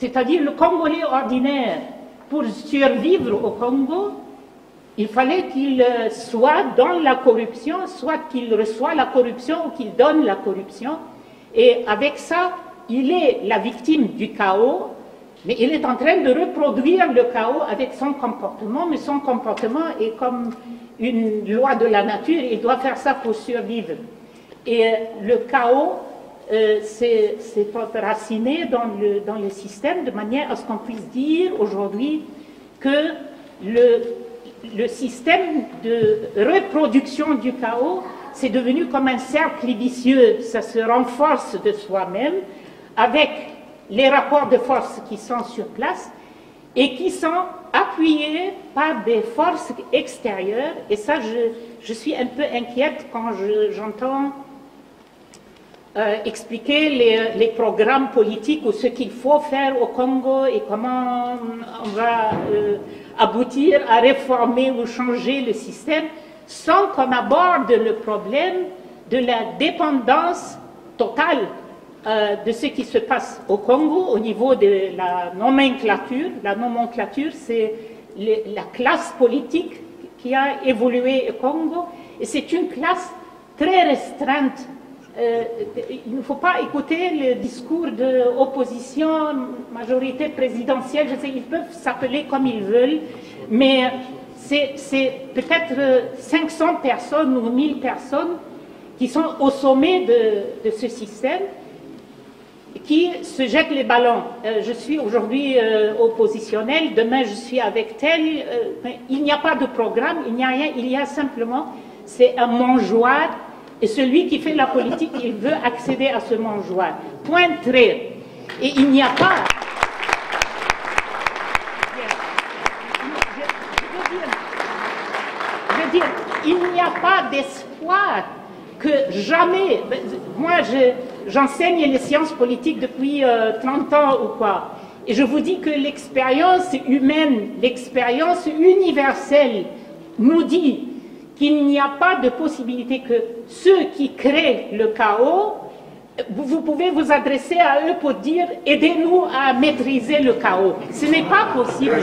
C'est-à-dire le Congolais ordinaire, pour survivre au Congo, il fallait qu'il soit dans la corruption, soit qu'il reçoit la corruption ou qu'il donne la corruption. Et avec ça, il est la victime du chaos, mais il est en train de reproduire le chaos avec son comportement, mais son comportement est comme une loi de la nature, il doit faire ça pour survivre. Et le chaos s'est enraciné dans le système de manière à ce qu'on puisse dire aujourd'hui que le système de reproduction du chaos, c'est devenu comme un cercle vicieux, ça se renforce de soi-même avec les rapports de force qui sont sur place et qui sont appuyés par des forces extérieures. Et ça, je suis un peu inquiète quand j'entends expliquer les programmes politiques ou ce qu'il faut faire au Congo et comment on va aboutir à réformer ou changer le système sans qu'on aborde le problème de la dépendance totale de ce qui se passe au Congo au niveau de la nomenclature. La nomenclature, c'est la classe politique qui a évolué au Congo et c'est une classe très restreinte. Il ne faut pas écouter le discours de opposition, majorité présidentielle, je sais, ils peuvent s'appeler comme ils veulent, mais c'est peut-être 500 personnes ou 1000 personnes qui sont au sommet de ce système, qui se jettent les ballons. Je suis aujourd'hui oppositionnel, demain je suis avec tel. Il n'y a pas de programme, il n'y a rien, il y a simplement, c'est un mangeoire. Et celui qui fait la politique, il veut accéder à ce mangeoire. Point trait. Et il n'y a pas... Je veux dire, il n'y a pas d'espoir que jamais... Moi, j'enseigne les sciences politiques depuis 30 ans ou quoi. Et je vous dis que l'expérience humaine, l'expérience universelle nous dit qu'il n'y a pas de possibilité que ceux qui créent le chaos, vous pouvez vous adresser à eux pour dire « aidez-nous à maîtriser le chaos ». Ce n'est pas possible.